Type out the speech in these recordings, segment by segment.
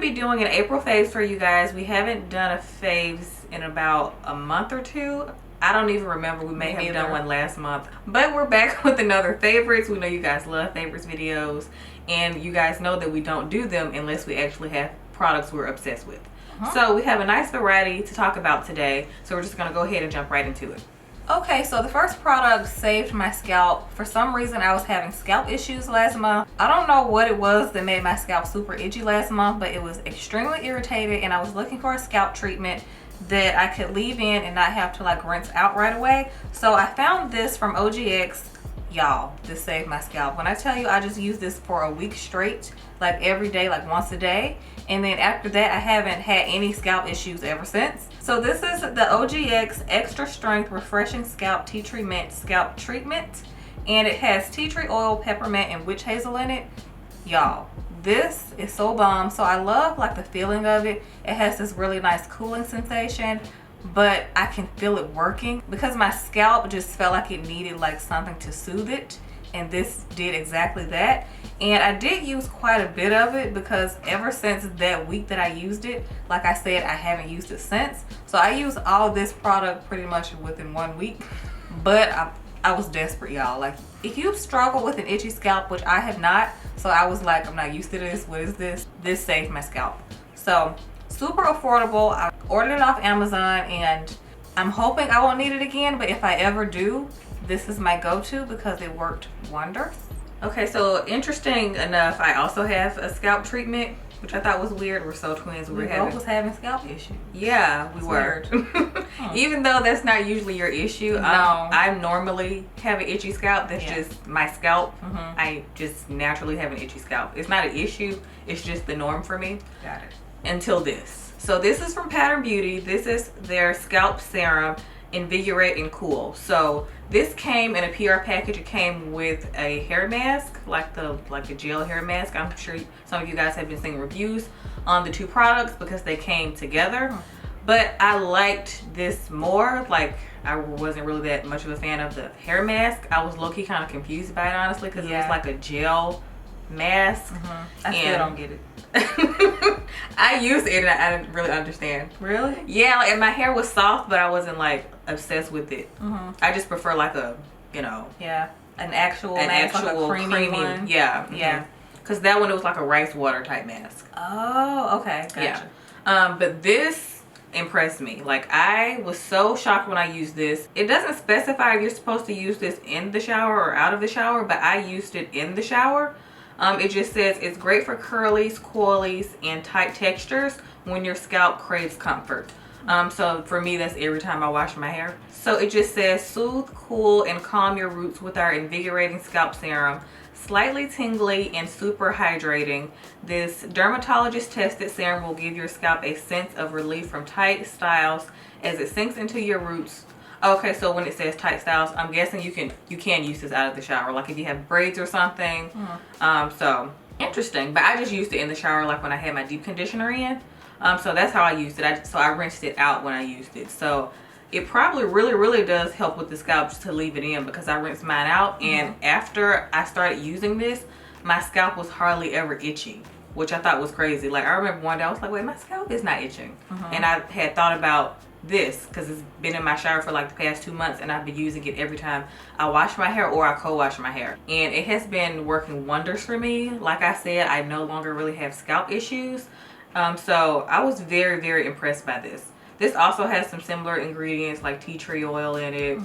be doing an April faves for you guys. We haven't done a faves in about a month or two. I don't even remember. We may have done one last month. But we're back with another favorites. We know you guys love favorites videos. And you guys know that we don't do them unless we actually have products we're obsessed with. So we have a nice variety to talk about today. So we're just going to go ahead and jump right into it. Okay, so the first product saved my scalp. For some reason, I was having scalp issues last month. I don't know what it was that made my scalp super itchy last month, but it was extremely irritated, and I was looking for a scalp treatment that I could leave in and not have to like rinse out right away. So I found this from OGX. Y'all, this saved my scalp. When I tell you, I just used this for a week straight, like every day, like once a day. And then after that, I haven't had any scalp issues ever since. So this is the OGX Extra Strength Refreshing Scalp Tea Tree Mint Scalp Treatment. And it has tea tree oil, peppermint, and witch hazel in it. Y'all, this is so bomb. So I love like the feeling of it. It has this really nice cooling sensation, but I can feel it working because my scalp just felt like it needed like something to soothe it, and this did exactly that. And I did use quite a bit of it because ever since that week that I used it, like I said, I haven't used it since. So I used all this product pretty much within 1 week, but I was desperate, y'all. Like, if you struggle with an itchy scalp, which I have not, so I was like, I'm not used to this, what is this? This saved my scalp. So super affordable. I ordered it off Amazon, and I'm hoping I won't need it again, but if I ever do, this is my go-to because it worked wonders. Okay, so interesting enough, I also have a scalp treatment, which I thought was weird. We're so twins. We both was having scalp issues. Yeah, we were. Even though that's not usually your issue. No. I normally have an itchy scalp. That's just my scalp. Mm-hmm. I just naturally have an itchy scalp. It's not an issue. It's just the norm for me. Got it. Until this. So this is from Pattern Beauty. This is their scalp serum, Invigorate and Cool. So this came in a PR package. It came with a hair mask, like the gel hair mask. I'm sure some of you guys have been seeing reviews on the two products because they came together. But I liked this more. Like, I wasn't really that much of a fan of the hair mask. I was low-key kind of confused by it, honestly, because it was like a gel mask. I still don't get it. I used it and I didn't really understand. Really? Yeah, like, and my hair was soft, but I wasn't like obsessed with it. I just prefer like a, you know, an actual mask, like a creamy one. Yeah. Because that one, it was like a rice water type mask. Oh, okay, gotcha. Yeah. But this impressed me. Like, I was so shocked when I used this. It doesn't specify if you're supposed to use this in the shower or out of the shower, but I used it in the shower. It just says it's great for curlies, coilies, and tight textures when your scalp craves comfort. So for me, that's every time I wash my hair. So it just says soothe, cool, and calm your roots with our invigorating scalp serum. Slightly tingly and super hydrating, this dermatologist tested serum will give your scalp a sense of relief from tight styles as it sinks into your roots. Okay, so when it says tight styles, I'm guessing you can use this out of the shower, like if you have braids or something. So interesting. But I just used it in the shower, like when I had my deep conditioner in. So that's how I used it. So I rinsed it out when I used it. So it probably really does help with the scalp just to leave it in, because I rinsed mine out, and after I started using this, my scalp was hardly ever itchy, which I thought was crazy. Like, I remember one day I was like, wait, my scalp is not itching. And I had thought about this because it's been in my shower for like the past 2 months, and I've been using it every time I wash my hair or I co-wash my hair, and it has been working wonders for me. Like I said, I no longer really have scalp issues. So I was very impressed by this. This also has some similar ingredients like tea tree oil in it,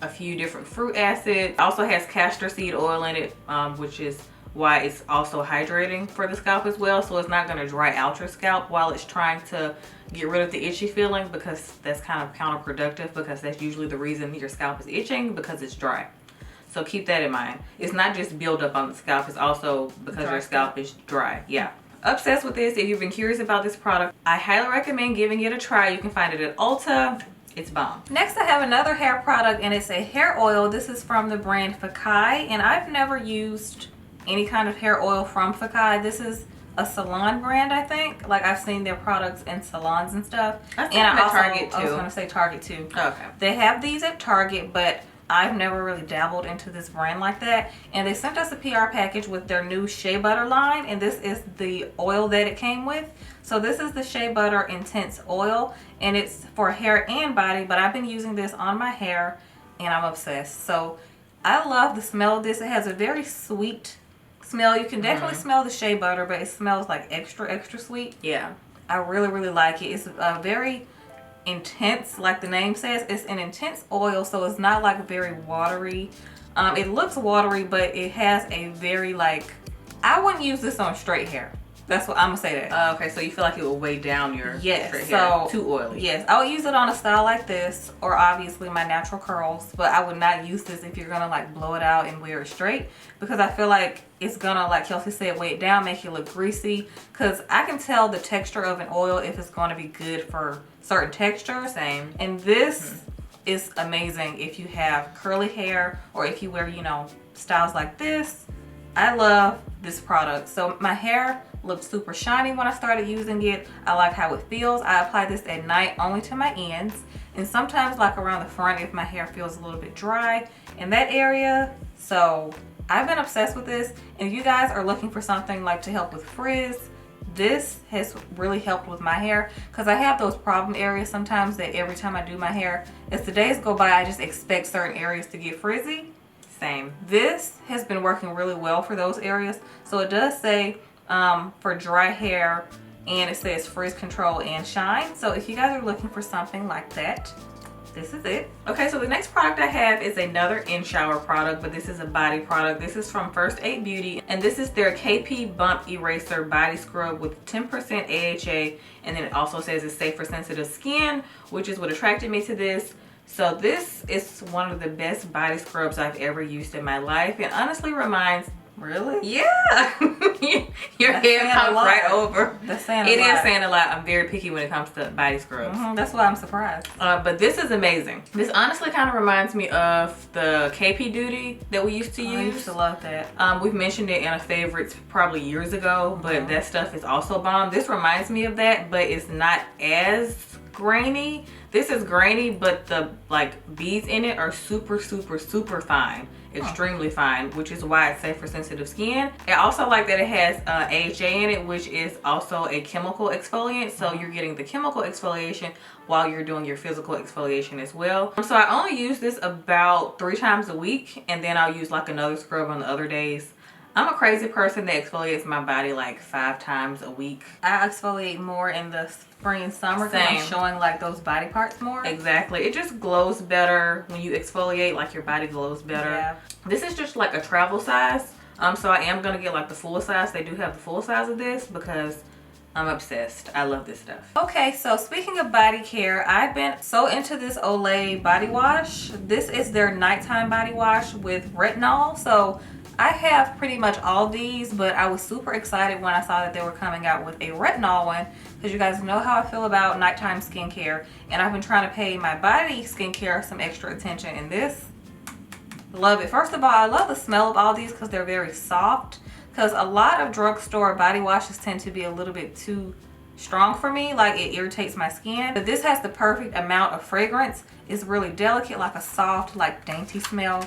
a few different fruit acids. It also has castor seed oil in it, which is why it's also hydrating for the scalp as well. So it's not going to dry out your scalp while it's trying to get rid of the itchy feeling, because that's kind of counterproductive, because that's usually the reason your scalp is itching, because it's dry. So keep that in mind. It's not just buildup on the scalp, it's also because your scalp is dry. Yeah. Obsessed with this. If you've been curious about this product, I highly recommend giving it a try. You can find it at Ulta. It's bomb. Next, I have another hair product, and it's a hair oil. This is from the brand Fukai, and I've never used any kind of hair oil from Fukai. This is a salon brand, I think. Like, I've seen their products in salons and stuff. And I also, Target too. I was going to say Target too. Okay. They have these at Target, but I've never really dabbled into this brand like that. And they sent us a PR package with their new Shea Butter line. And this is the oil that it came with. So this is the Shea Butter Intense Oil. And it's for hair and body. But I've been using this on my hair. And I'm obsessed. So I love the smell of this. It has a very sweet smell. You can definitely smell the shea butter. But it smells like extra, extra sweet. Yeah. I really, really like it. It's a very intense, like the name says. It's an intense oil, so it's not like very watery. It looks watery, but it has a very like, I wouldn't use this on straight hair. That's what I'm gonna say that. Okay, so you feel like it will weigh down your yes, straight so hair. Too oily. Yes, I would use it on a style like this, or obviously my natural curls. But I would not use this if you're gonna like blow it out and wear it straight, because I feel like it's gonna, like Kelsey said, weigh it down, make it look greasy. Because I can tell the texture of an oil if it's gonna be good for certain textures. Same. And this is amazing if you have curly hair, or if you wear, you know, styles like this. I love this product. So my hair looked super shiny when I started using it. I like how it feels. I apply this at night only to my ends, and sometimes like around the front if my hair feels a little bit dry in that area. So I've been obsessed with this. And if you guys are looking for something like to help with frizz, this has really helped with my hair, because I have those problem areas sometimes that every time I do my hair, as the days go by, I just expect certain areas to get frizzy. Same. This has been working really well for those areas. So it does say for dry hair, and it says frizz control and shine. So if you guys are looking for something like that, this is it. Okay, so the next product I have is another in-shower product, but this is a body product. This is from First Aid Beauty, and this is their KP Bump Eraser Body Scrub with 10% AHA, and then it also says it's safe for sensitive skin, which is what attracted me to this. So this is one of the best body scrubs I've ever used in my life. It honestly reminds... Really? Yeah. Your head comes right over. That's saying a lot. It is saying a lot. I'm very picky when it comes to body scrubs. That's why I'm surprised. But this is amazing. This honestly kind of reminds me of the KP Duty that we used to use. I used to love that. We've mentioned it in a favorites probably years ago, but that stuff is also bomb. This reminds me of that, but it's not as grainy. This is grainy, but the like beads in it are super, super, super fine. Extremely fine, which is why it's safe for sensitive skin. I also like that it has AHA in it, which is also a chemical exfoliant. So you're getting the chemical exfoliation while you're doing your physical exfoliation as well. So I only use this about 3 times a week, and then I'll use like another scrub on the other days. I'm a crazy person that exfoliates my body like 5 times a week. I exfoliate more in the spring and summer because I'm showing like those body parts more. Exactly. It just glows better when you exfoliate, like your body glows better. Yeah. This is just like a travel size. So I am going to get like the full size. They do have the full size of this because I'm obsessed. I love this stuff. Okay, so speaking of body care, I've been so into this Olay body wash. This is their nighttime body wash with retinol. So I have pretty much all these, but I was super excited when I saw that they were coming out with a retinol one, because you guys know how I feel about nighttime skincare, and I've been trying to pay my body skincare some extra attention, and this, love it. First of all, I love the smell of all these because they're very soft, because a lot of drugstore body washes tend to be a little bit too strong for me, like it irritates my skin. But this has the perfect amount of fragrance. It's really delicate, like a soft, like dainty smell.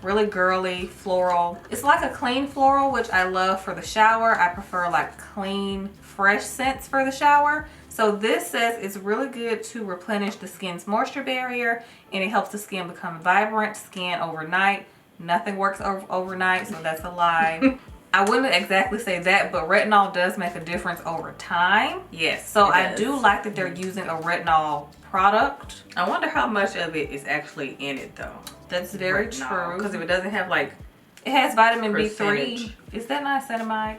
Really girly, floral. It's like a clean floral, which I love for the shower. I prefer like clean, fresh scents for the shower. So this says it's really good to replenish the skin's moisture barrier, and it helps the skin become vibrant skin overnight. Nothing works overnight, so that's a lie. I wouldn't exactly say that, but retinol does make a difference over time. Yes. So I do like that they're using a retinol product. I wonder how much of it is actually in it though. That's very true. Because if it doesn't have like... It has vitamin percentage. B3. Is that niacinamide?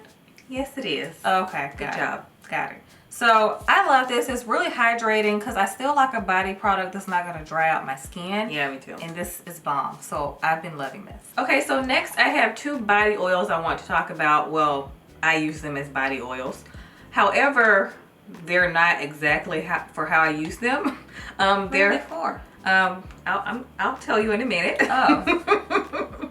Yes, it is. Okay, Good job. Got it. So I love this. It's really hydrating because I still like a body product that's not going to dry out my skin. Yeah, me too. And this is bomb. So I've been loving this. Okay, so next I have 2 body oils I want to talk about. Well, I use them as body oils. However, they're not exactly for how I use them. They're for. I'll tell you in a minute. Oh.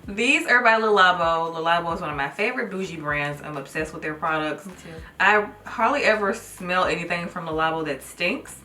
These are by Le Labo. Le Labo is one of my favorite bougie brands. I'm obsessed with their products. Me too. I hardly ever smell anything from Le Labo that stinks.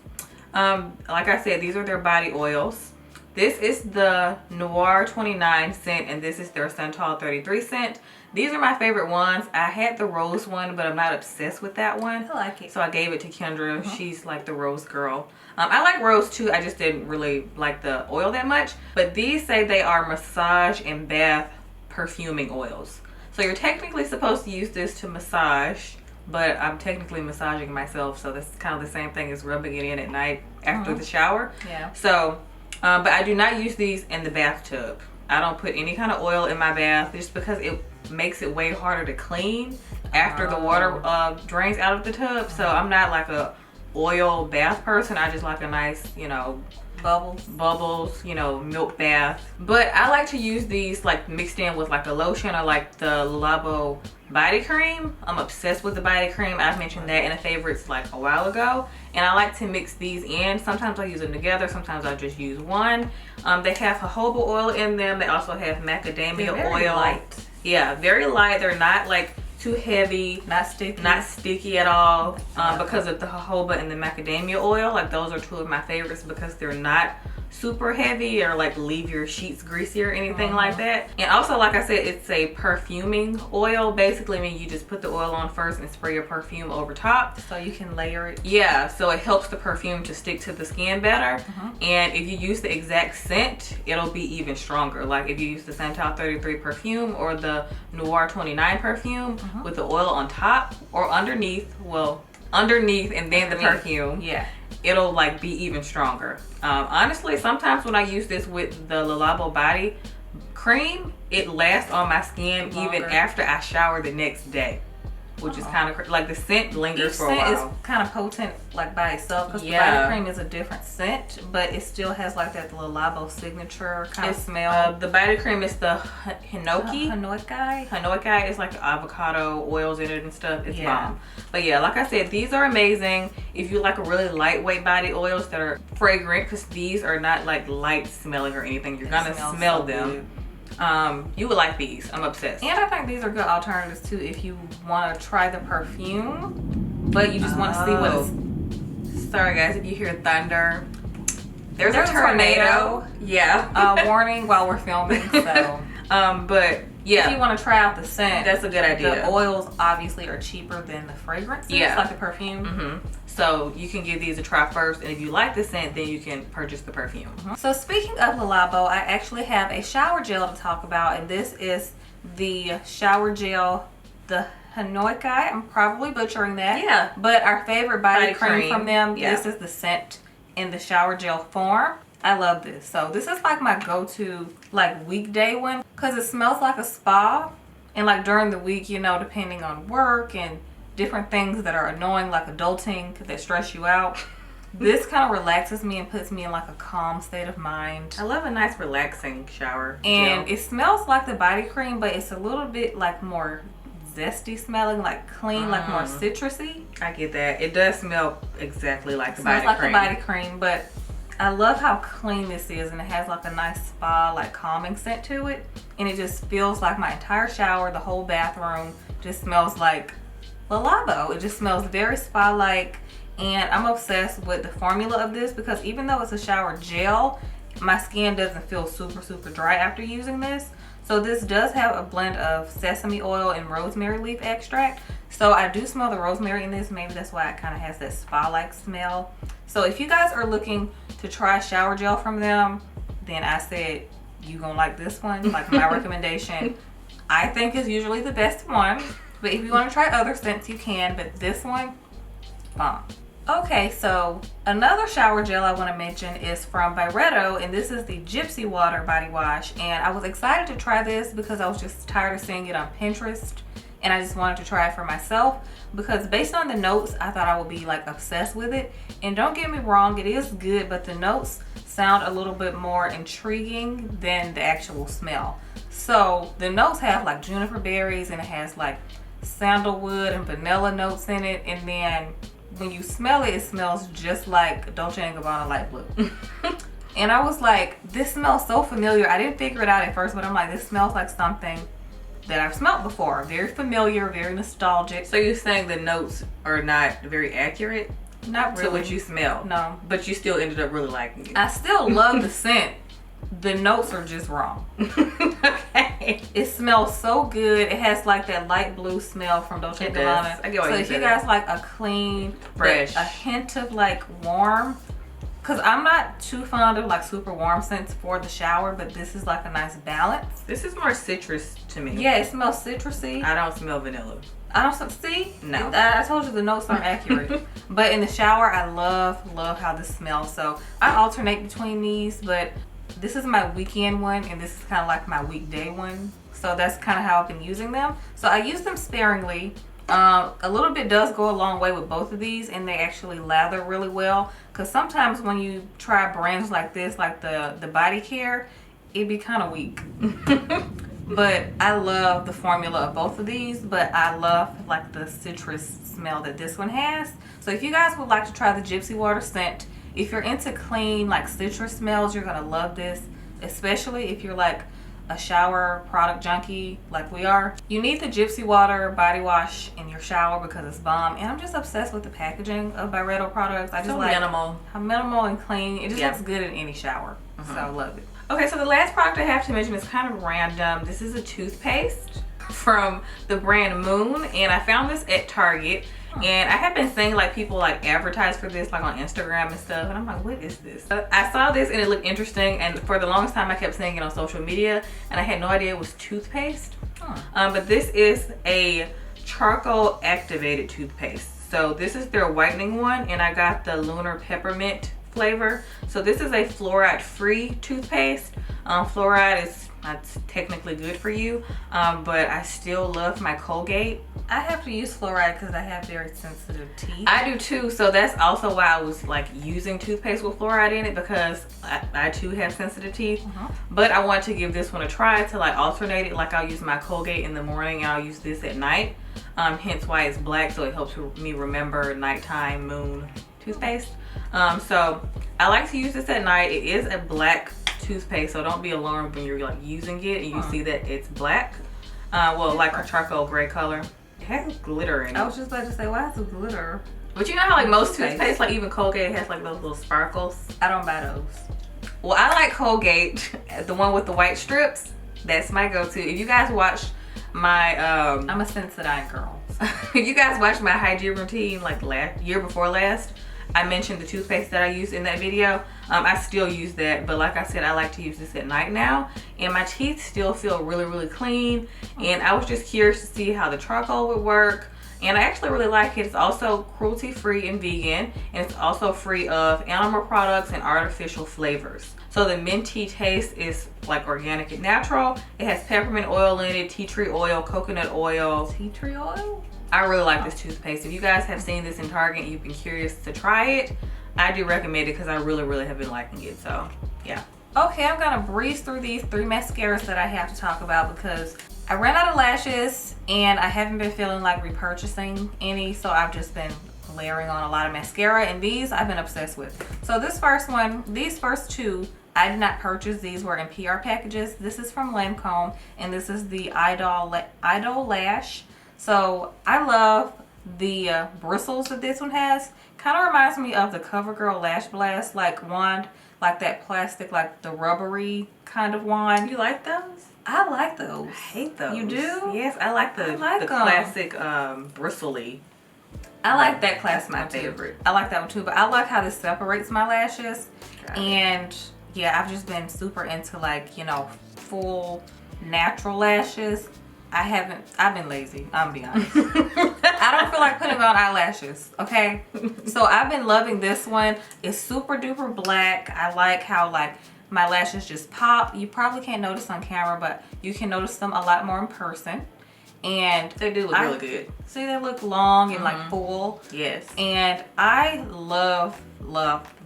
Like I said, these are their body oils. This is the Noir 29 scent, and this is their Santal 33 scent. These are my favorite ones. I had the rose one, but I'm not obsessed with that one. I like it. So I gave it to Kendra. She's like the rose girl. I like rose too. I just didn't really like the oil that much. But these say they are massage and bath perfuming oils. So you're technically supposed to use this to massage, but I'm technically massaging myself. So that's kind of the same thing as rubbing it in at night after the shower. Yeah. So, but I do not use these in the bathtub. I don't put any kind of oil in my bath just because it makes it way harder to clean after the water drains out of the tub. So I'm not like a oil bath person. I just like a nice, you know, bubbles, you know, milk bath. But I like to use these like mixed in with like a lotion or like the Labo body cream. I'm obsessed with the body cream. I've mentioned that in a favorites like a while ago, and I like to mix these in. Sometimes I use them together, sometimes I just use one. They have jojoba oil in them. They also have macadamia oil. Light. Yeah, very light. They're not like too heavy, not sticky at all, because of the jojoba and the macadamia oil. Like those are two of my favorites because they're not super heavy or like leave your sheets greasy or anything like that. And also, like I said, it's a perfuming oil. Basically, I mean, you just put the oil on first and spray your perfume over top, so you can layer it. Yeah, so it helps the perfume to stick to the skin better. And if you use the exact scent, it'll be even stronger. Like if you use the Santal 33 perfume or the Noir 29 perfume with the oil on top or underneath, well, underneath and then the perfume, yeah, it'll like be even stronger. Honestly, sometimes when I use this with the Labo body cream, it lasts on my skin even after I shower the next day, which is kind of like the scent lingers for a while. Each scent is kind of potent like by itself because the body cream is a different scent, but it still has like that Labo signature kind of smell. The body cream is the Hinoki. Hinoki is like the avocado oils in it and stuff. It's bomb. But yeah, like I said, these are amazing if you like a really lightweight body oils that are fragrant, because these are not like light smelling or anything. You're gonna smell them. You would like these. I'm obsessed. And I think these are good alternatives too if you want to try the perfume, but you just want to see what it's... Sorry guys if you hear thunder. There's a tornado. Yeah. Warning while we're filming. So but yeah, if you want to try out the scent, that's a good idea. The oils obviously are cheaper than the fragrances, like the perfume. So you can give these a try first, and if you like the scent, then you can purchase the perfume. So speaking of Labo, I actually have a shower gel to talk about, and this is the shower gel, the Hinoki. I'm probably butchering that. Yeah. But our favorite body cream from them, this is the scent in the shower gel form. I love this. So this is like my go-to like weekday one because it smells like a spa. And like during the week, you know, depending on work and different things that are annoying like adulting that stress you out, this kind of relaxes me and puts me in like a calm state of mind. I love a nice relaxing shower and gel. It smells like the body cream, but it's a little bit like more zesty smelling, like clean, like more citrusy. I get that. It does smell exactly like the body cream. Smells like the body cream, but I love how clean this is, and it has like a nice spa, like calming scent to it. And it just feels like my entire shower, the whole bathroom just smells like Labo. It just smells very spa-like, and I'm obsessed with the formula of this because even though it's a shower gel, my skin doesn't feel super dry after using this. So this does have a blend of sesame oil and rosemary leaf extract. So I do smell the rosemary in this. Maybe that's why it kind of has that spa-like smell. So if you guys are looking to try a shower gel from them, then I said you gonna like this one. Like my recommendation, I think is usually the best one. But if you want to try other scents, you can. But this one, bomb. Okay, so another shower gel I want to mention is from Byretta, and this is the Gypsy Water Body Wash. And I was excited to try this because I was just tired of seeing it on Pinterest, and I just wanted to try it for myself because based on the notes, I thought I would be like obsessed with it. And don't get me wrong, it is good, but the notes sound a little bit more intriguing than the actual smell. So the notes have like juniper berries, and it has like sandalwood and vanilla notes in it, and then when you smell it, it smells just like Dolce & Gabbana Light Blue. And I was like, this smells so familiar. I didn't figure it out at first, but I'm like, this smells like something that I've smelled before. Very familiar, very nostalgic. So you're saying the notes are not very accurate? Not really. To what you smell? No. But you still ended up really liking it? I still love the scent, the notes are just wrong. Okay. It smells so good. It has like that light blue smell from Dolce & Gabbana. I get why so you if said you guys like a clean, fresh, a hint of like warm, because I'm not too fond of like super warm scents for the shower, but this is like a nice balance. This is more citrus to me. Yeah, it smells citrusy. I don't smell vanilla. I don't see. No. I told you the notes aren't accurate. But in the shower, I love how this smells. So I alternate between these, but this is my weekend one and this is kind of like my weekday one. So that's kind of how I've been using them. So I use them sparingly. A little bit does go a long way with both of these, and they actually lather really well. Because sometimes when you try brands like this, like the body care, it be kind of weak. But I love the formula of both of these, but I love like the citrus smell that this one has. So if you guys would like to try the Gypsy Water scent, if you're into clean like citrus smells, you're gonna love this, especially if you're like a shower product junkie like we are. You need the Gypsy Water body wash in your shower because it's bomb, and I'm just obsessed with the packaging of Byretta products. I just so like minimal. how minimal and clean. It just looks good in any shower. So I love it. Okay, so the last product I have to mention is kind of random. This is a toothpaste from the brand Moon, and I found this at Target. And I have been seeing like people like advertise for this like on Instagram and stuff, and I'm like, what is this? I saw this and it looked interesting, and for the longest time I kept seeing it on social media, and I had no idea it was toothpaste. But this is a charcoal activated toothpaste. So this is their whitening one, and I got the Lunar Peppermint flavor. So this is a fluoride free toothpaste. Fluoride is not technically good for you, but I still love my Colgate. I have to use fluoride because I have very sensitive teeth. I do too, so that's also why I was like using toothpaste with fluoride in it, because I too have sensitive teeth. But I want to give this one a try to like alternate it. Like I'll use my Colgate in the morning and I'll use this at night, hence why it's black, so it helps me remember nighttime Moon toothpaste. So I like to use this at night. It is a black toothpaste, so don't be alarmed when you're like using it and you see that it's black. Well, like a charcoal gray color. It has glitter in it. I was just about to say, why is it glitter? But you know how like most toothpaste, like even Colgate has like those little sparkles? I don't buy those. Well, I like Colgate, the one with the white strips. That's my go-to. If you guys watch my I'm a Sensodyne girl. if you guys watch my hygiene routine like year before last, I mentioned the toothpaste that I used in that video. I still use that, but like I said, I like to use this at night now, and my teeth still feel really clean. And I was just curious to see how the charcoal would work, and I actually really like it. It's also cruelty free and vegan, and it's also free of animal products and artificial flavors. So the minty taste is like organic and natural. It has peppermint oil in it, tea tree oil, coconut oil. Tea tree oil? I really like this toothpaste. If you guys have seen this in Target and you've been curious to try it, I do recommend it because I really have been liking it. So yeah. Okay, I'm gonna breeze through these 3 mascaras that I have to talk about because I ran out of lashes and I haven't been feeling like repurchasing any, so I've just been layering on a lot of mascara, and these I've been obsessed with. So this first one, these first 2, I did not purchase. These were in PR packages. This is from Lancome, and this is the Idol Lash. So I love the bristles that this one has. Kind of reminds me of the CoverGirl Lash Blast like wand, like that plastic, like the rubbery kind of wand. You like those? I like those. I hate those. You do? Yes, I like the classic bristly. I like that class. That's my favorite. I like that one too, but I like how this separates my lashes. And yeah, I've just been super into like, you know, full natural lashes. I've been lazy, I'm gonna be honest. I don't feel like putting on eyelashes, okay? So I've been loving this one. It's super duper black. I like how like my lashes just pop. You probably can't notice on camera, but you can notice them a lot more in person. And they do look really good. See, they look long and like full. Yes. And I love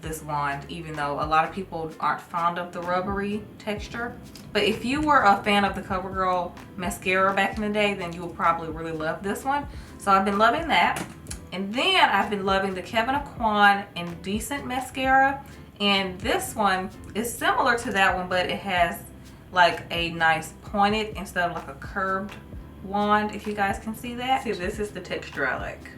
this wand, even though a lot of people aren't fond of the rubbery texture. But if you were a fan of the CoverGirl mascara back in the day, then you will probably really love this one. So I've been loving that. And then I've been loving the Kevyn Aucoin Indecent mascara. And this one is similar to that one, but it has like a nice pointed instead of like a curved wand, if you guys can see that. See, this is the texture I like.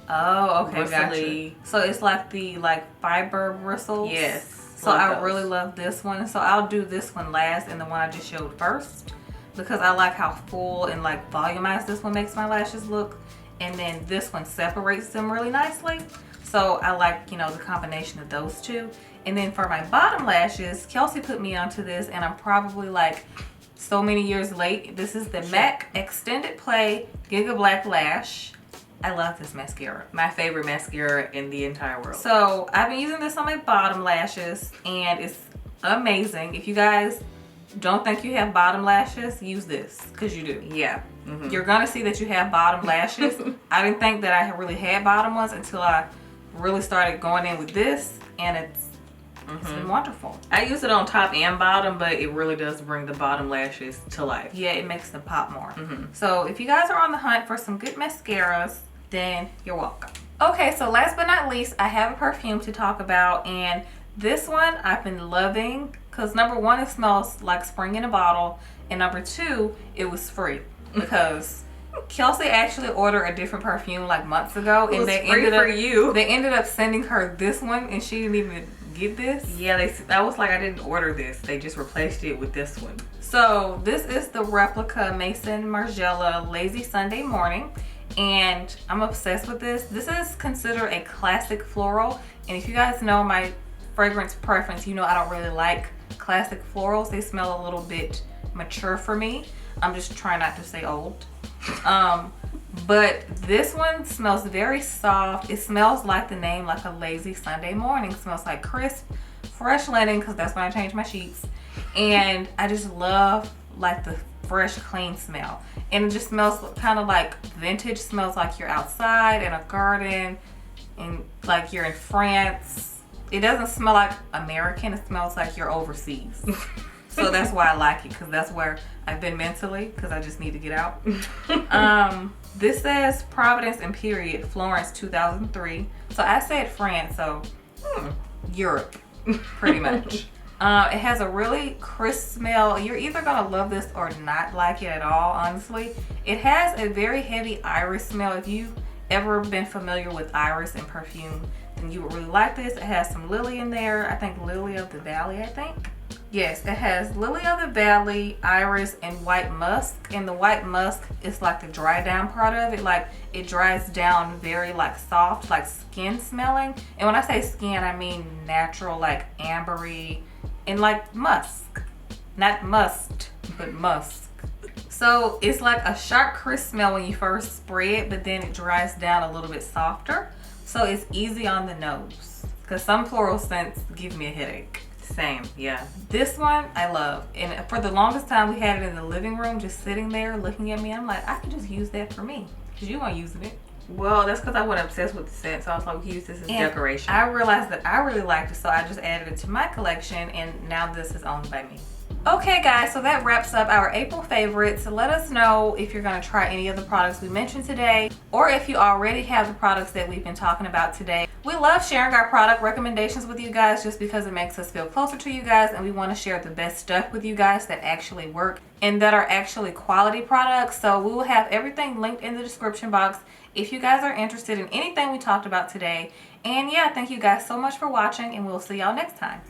Oh, okay, Bristly. gotcha. So it's like the fiber bristles. Yes. So I really love this one. So I'll do this one last and the one I just showed first, because I like how full and like volumized this one makes my lashes look. And then this one separates them really nicely. So I like, you know, the combination of those two. And then for my bottom lashes, Kelsey put me onto this, and I'm probably like so many years late. This is the MAC Extended Play Giga Black Lash. I love this mascara. My favorite mascara in the entire world. So I've been using this on my bottom lashes, and it's amazing. If you guys don't think you have bottom lashes, use this, because you do. Yeah. You're gonna see that you have bottom lashes. I didn't think that I really had bottom ones until I really started going in with this, and it's been wonderful. I use it on top and bottom, but it really does bring the bottom lashes to life. Yeah, it makes them pop more. So if you guys are on the hunt for some good mascaras, then you're welcome. Okay, so last but not least, I have a perfume to talk about, and this one I've been loving because number one, it smells like spring in a bottle, and number two, it was free because Kelsey actually ordered a different perfume like months ago, and they ended up sending her this one, and she didn't even get this. Yeah, I was like, I didn't order this. They just replaced it with this one. So this is the replica Maison Margiela Lazy Sunday Morning, and I'm obsessed with this. This is considered a classic floral, and if you guys know my fragrance preference, you know I don't really like classic florals. They smell a little bit mature for me. I'm just trying not to say old. But this one smells very soft. It smells like the name, like a lazy Sunday morning. It smells like crisp, fresh linen, because that's when I change my sheets. And I just love like the fresh, clean smell. And it just smells kind of like vintage. Smells like you're outside in a garden and like you're in France. It doesn't smell like American. It smells like you're overseas. So that's why I like it, because that's where I've been mentally, because I just need to get out. This says Providence and Period, Florence 2003. So I said France, so Europe, pretty much. It has a really crisp smell. You're either gonna love this or not like it at all, honestly. It has a very heavy iris smell. If you've ever been familiar with iris and perfume, then you would really like this. It has some lily in there. I think Lily of the Valley, I think. Yes, it has Lily of the Valley, iris, and white musk. And the white musk is like the dry down part of it. Like it dries down very like soft, like skin smelling. And when I say skin, I mean natural, like ambery and like musk. Not must, but musk. So it's like a sharp, crisp smell when you first spray it, but then it dries down a little bit softer. So it's easy on the nose. Because some floral scents give me a headache. Same, yeah. This one I love, and for the longest time we had it in the living room, just sitting there looking at me. I'm like, I could just use that for me, because you weren't using it. Well, that's because I wasn't obsessed with the scent, so I was like, we can use this as decoration. I realized that I really liked it, so I just added it to my collection, and now this is owned by me. Okay guys, so that wraps up our April favorites. So let us know if you're going to try any of the products we mentioned today, or if you already have the products that we've been talking about today. We love sharing our product recommendations with you guys just because it makes us feel closer to you guys, and we want to share the best stuff with you guys that actually work and that are actually quality products. So we will have everything linked in the description box if you guys are interested in anything we talked about today. And yeah, thank you guys so much for watching, and we'll see y'all next time.